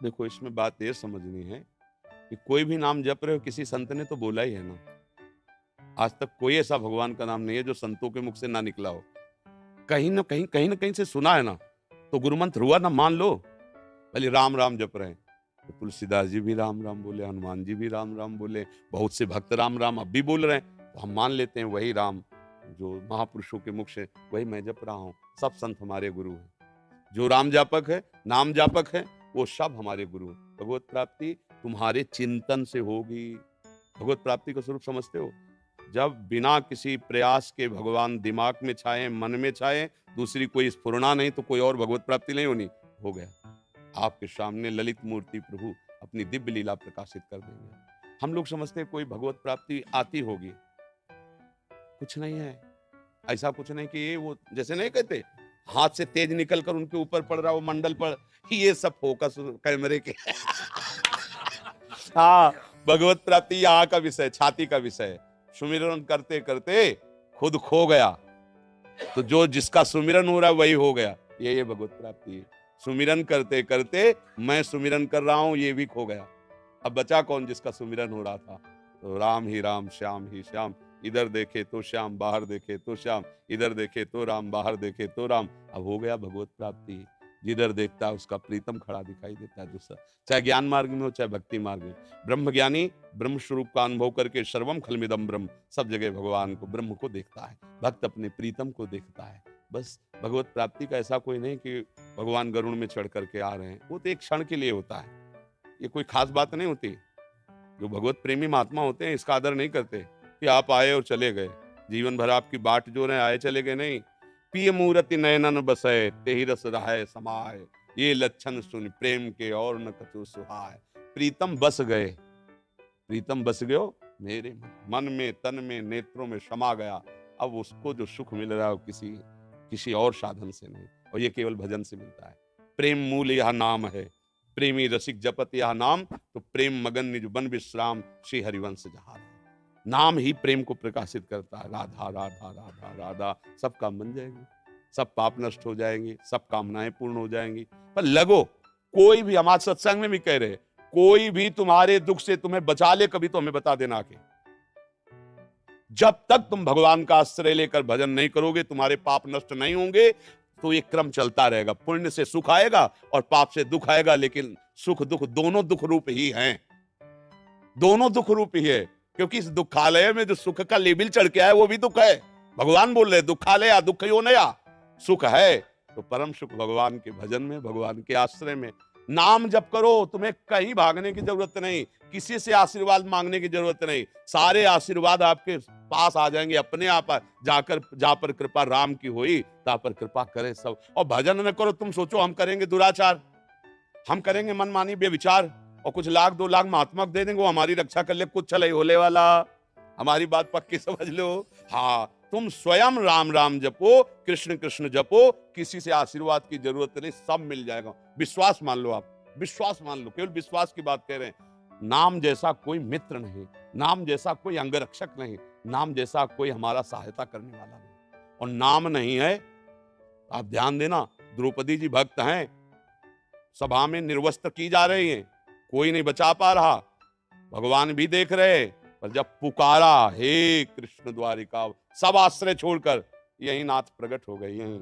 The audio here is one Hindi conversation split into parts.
देखो, इसमें बात ये समझनी है कि कोई भी नाम जप रहे हो, किसी संत ने तो बोला ही है ना। आज तक कोई ऐसा भगवान का नाम नहीं है जो संतों के मुख से ना निकला हो। कहीं न कहीं से सुना है ना, तो गुरुमंत्र हुआ ना, मान लो। भले राम, राम जप रहे हैं, तो तुलसीदास जी भी राम, राम बोले, हनुमान जी भी राम, राम बोले, बहुत से भक्त राम, राम अब भी बोल रहे हैं, तो हम मान लेते हैं वही राम जो महापुरुषों के मुख से, वही मैं जप रहा हूँ। सब संत हमारे गुरु हैं। जो राम जापक है, नाम जापक है, वो सब हमारे गुरु हैं। भगवत प्राप्ति तुम्हारे चिंतन से होगी। भगवत प्राप्ति का स्वरूप समझते हो? जब बिना किसी प्रयास के भगवान दिमाग में छाए, मन में छाए, दूसरी कोई स्फुरना नहीं, तो कोई और भगवत प्राप्ति नहीं होनी। हो गया, आपके सामने ललित मूर्ति प्रभु अपनी दिव्य लीला प्रकाशित कर देंगे। हम लोग समझते हैं कोई भगवत प्राप्ति आती होगी, कुछ नहीं है। ऐसा कुछ नहीं कि ये वो जैसे नहीं कहते हाथ से तेज निकल कर उनके ऊपर पड़ रहा, वो मंडल पर, ये सब फोकस कैमरे के। हाँ, भगवत प्राप्ति यहाँ का विषय, छाती का विषय है। सुमिरन करते करते खुद खो गया, तो जो जिसका सुमिरन हो रहा है वही हो गया। ये भगवत प्राप्ति है। सुमिरन करते करते मैं सुमिरन कर रहा हूं, ये भी खो गया। अब बचा कौन जिसका सुमिरन हो रहा था? तो राम ही राम, श्याम ही श्याम। इधर देखे तो श्याम, बाहर देखे तो श्याम, इधर देखे तो राम, बाहर देखे तो राम। अब हो गया भगवत प्राप्ति। जिधर देखता है उसका प्रीतम खड़ा दिखाई देता है दूसरा, चाहे ज्ञान मार्ग में हो चाहे भक्ति मार्ग में। ब्रह्म ज्ञानी ब्रह्म स्वरूप का अनुभव करके सर्वम खलमिदम ब्रह्म, सब जगह भगवान को, ब्रह्म को देखता है। भक्त अपने प्रीतम को देखता है। बस भगवत प्राप्ति का ऐसा कोई नहीं कि भगवान गरुड़ में चढ़ करके आ रहे हैं, वो तो एक क्षण के लिए होता है। ये कोई खास बात नहीं होती। जो भगवत प्रेमी महात्मा होते हैं इसका आदर नहीं करते कि आप आए और चले गए, जीवन भर आपकी बाट जो रहे, आए चले गए नहीं। पिय मूरति नयनन बसय, तेहि रस रहाय समाय, ये लक्षण सुन प्रेम के और न कछु सुहाय। प्रीतम बस गए, प्रीतम बस गयो मेरे मन में, तन में, नेत्रों में समा गया। अब उसको जो सुख मिल रहा है वो किसी किसी और साधन से नहीं, और ये केवल भजन से मिलता है। प्रेम मूल यह नाम है, प्रेमी रसिक जपत यह नाम, तो प्रेम मगन निज बन विश्राम, श्री हरिवंश जहाँ। नाम ही प्रेम को प्रकाशित करता है। राधा राधा राधा राधा, सब काम बन जाएंगे, सब पाप नष्ट हो जाएंगे, सब कामनाएं पूर्ण हो जाएंगी। पर लगो, कोई भी, हमारे सत्संग में भी कह रहे, कोई भी तुम्हारे दुख से तुम्हें बचा ले, कभी तो हमें बता देना आके। जब तक तुम भगवान का आश्रय लेकर भजन नहीं करोगे, तुम्हारे पाप नष्ट नहीं होंगे, तो ये क्रम चलता रहेगा। पुण्य से सुख आएगा और पाप से दुख आएगा, लेकिन सुख दुख दोनों दुख रूप ही हैं, दोनों दुख रूप ही है। क्योंकि इस दुखालय में जो सुख का लेबिल चढ़ के आया वो भी दुख है। भगवान बोल रहे दुखालय दुख यो नया, सुख है तो परम सुख भगवान के भजन में, भगवान के आश्रय में। नाम जप करो, तुम्हें कहीं भागने की जरूरत नहीं, किसी से आशीर्वाद मांगने की जरूरत नहीं, सारे आशीर्वाद आपके पास आ जाएंगे अपने आप। जाकर जा पर कृपा राम की हुई, ता पर कृपा करे सब। और भजन न करो, तुम सोचो हम करेंगे दुराचार, हम करेंगे मनमानी बेविचार, और कुछ लाख 2 लाख महात्मा दे देंगे वो हमारी रक्षा कर ले, कुछ चले होले वाला। हमारी बात पक्की समझ लो। हाँ, तुम स्वयं राम राम जपो, कृष्ण कृष्ण जपो, किसी से आशीर्वाद की जरूरत नहीं, सब मिल जाएगा। विश्वास मान लो, आप विश्वास मान लो, केवल विश्वास की बात कह रहे हैं। नाम जैसा कोई मित्र नहीं, नाम जैसा कोई अंगरक्षक नहीं, नाम जैसा कोई हमारा सहायता करने वाला नहीं। और नाम नहीं है, आप ध्यान देना, द्रौपदी जी भक्त हैं, सभा में निर्वस्त्र की जा रही हैं, कोई नहीं बचा पा रहा, भगवान भी देख रहे। पर जब पुकारा हे कृष्ण द्वारिका, सब आश्रय छोड़कर यही नाथ प्रकट हो गए। यही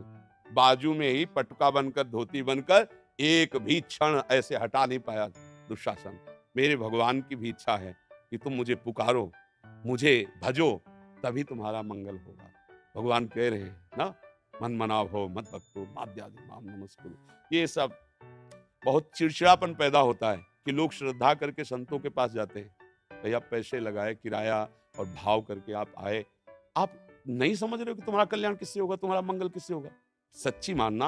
बाजू में ही पटुका बनकर, धोती बनकर, एक भी क्षण ऐसे हटा नहीं पाया दुशासन। मेरे भगवान की भी इच्छा है कि तुम मुझे पुकारो, मुझे भजो, तभी तुम्हारा मंगल होगा। भगवान कह रहे हैं ना, मन मनाव हो मत भक्तो माद्यादि माम नमस्कुरु। ये सब बहुत चिड़चिड़ापन पैदा होता है कि लोग श्रद्धा करके संतों के पास जाते हैं, भैया पैसे लगाए, किराया और भाव करके आप आए, आप नहीं समझ रहे हो कि तुम्हारा कल्याण किससे होगा, तुम्हारा मंगल किससे होगा। सच्ची मानना,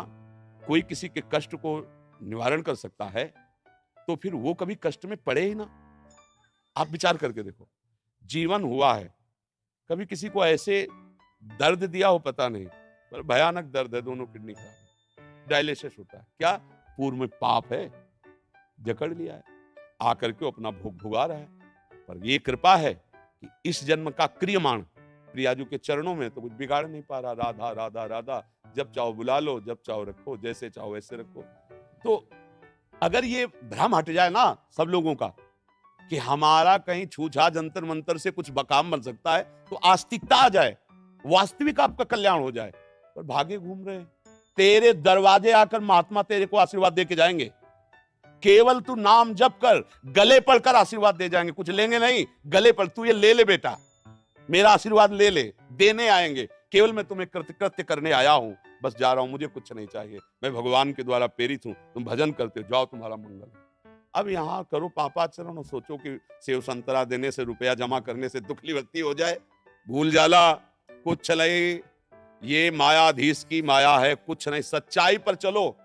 कोई किसी के कष्ट को निवारण कर सकता है तो फिर वो कभी कष्ट में पड़े ही ना। आप विचार करके देखो, जीवन हुआ है, कभी किसी को ऐसे दर्द दिया हो पता नहीं, पर भयानक दर्द है, दोनों किडनी खराब है, डायलिसिस होता है, क्या पूर्व में पाप है, जकड़ लिया है, आकर के अपना भोग भुगा रहा है। पर ये कृपा है कि इस जन्म का क्रियमाण प्रियाजू के चरणों में, तो कुछ बिगाड़ नहीं पा रहा। राधा राधा राधा, जब चाहो बुला लो, जब चाहो रखो, जैसे चाहो वैसे रखो। तो अगर ये भ्रम हट जाए ना सब लोगों का कि हमारा कहीं छूछा जंतर मंतर से कुछ काम बन सकता है, तो आस्तिकता आ जाए, वास्तविक आपका कल्याण हो जाए। पर भागे घूम रहे हैं। तेरे दरवाजे आकर महात्मा तेरे को आशीर्वाद दे के जाएंगे। केवल तू नाम जप कर, गले पड़कर आशीर्वाद दे जाएंगे, कुछ लेंगे नहीं। गले पर तू ये ले ले बेटा, मेरा आशीर्वाद ले ले, देने आएंगे। केवल मैं तुम्हें कृत्य करने आया हूं, बस जा रहा हूं, मुझे कुछ नहीं चाहिए। मैं भगवान के द्वारा प्रेरित हूं, तुम भजन करते हो, जाओ तुम्हारा मंगल। अब यहाँ करो पापाचरण और सोचो कि सेव संतरा देने से, रुपया जमा करने से दुख निवृत्ति हो जाए। भूल जाला कुछ चले, ये मायाधीश की माया है, कुछ नहीं। सच्चाई पर चलो,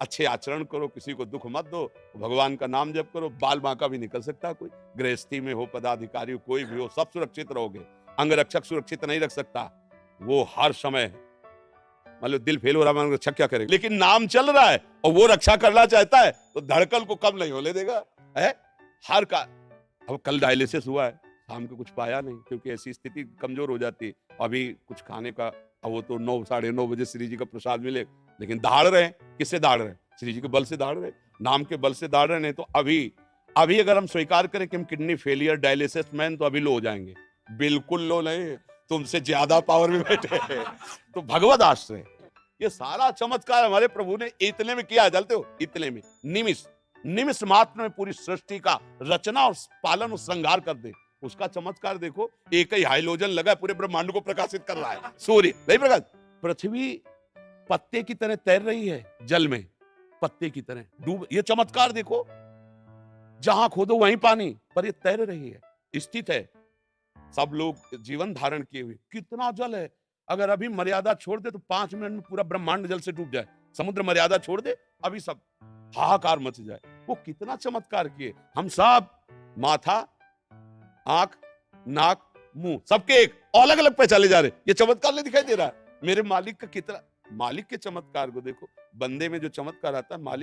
अच्छे आचरण करो, किसी को दुख मत दो, भगवान का नाम जप करो। बाल बांका भी निकल सकता है कोई, गृहस्थी में हो, पदाधिकारी हो, कोई भी हो, सब सुरक्षित रहोगे। अंगरक्षक सुरक्षित नहीं रख सकता, वो हर समय मतलब दिल फेल हो रहा है, रक्षा क्या करेगा। लेकिन नाम चल रहा है और वो रक्षा करना चाहता है, तो धड़कन को कम नहीं होने देगा है। हर का अब कल डायलिसिस हुआ है, शाम को कुछ पाया नहीं, क्योंकि ऐसी स्थिति कमजोर हो जाती है। अभी कुछ खाने का, अब वो तो 9 साढ़े 9 बजे श्री जी का प्रसाद मिले, लेकिन दाड़ रहे हैं। किससे दाड़ रहे हैं? श्री जी के बल से दाड़ रहे, नाम के बल से दाड़ रहे। नहीं तो अभी अगर हम स्वीकार करें कि हम किडनी फेलियर, डायलिसिस मैन, तो अभी लो हो जाएंगे। बिल्कुल लो नहीं, तुमसे ज्यादा पावर में बैठे हैं। तो भगवत आश्रय, ये सारा चमत्कार हमारे प्रभु ने इतने में किया। जानते हो, इतने में निमिष मात्र में पूरी सृष्टि का रचना और पालन और श्रृंगार कर दे। उसका चमत्कार देखो, एक ही हाइलोजन लगा पूरे ब्रह्मांड को प्रकाशित कर रहा है। सूर्य नहीं प्रकाश, पृथ्वी पत्ते की तरह तैर रही है जल में, पत्ते की तरह डूब। ये चमत्कार देखो, जहां खोदो वहीं पानी, पर ये तैर रही है, स्थित है। सब लोग जीवन धारण किए हुए, कितना जल है। अगर अभी मर्यादा छोड़ दे तो 5 मिनट में पूरा ब्रह्मांड जल से डूब जाए। समुद्र मर्यादा छोड़ दे, अभी सब हाहाकार मच जाए। वो कितना चमत्कार किए। हम सब माथा, आंख, नाक, मुंह, सबके एक अलग अलग पे चले जा रहे। ये चमत्कार नहीं दिखाई दे रहा है? मेरे मालिक का कितना, मालिक के चमत्कार को देखो। बंदे में जो चमत्कार आता है, मालिक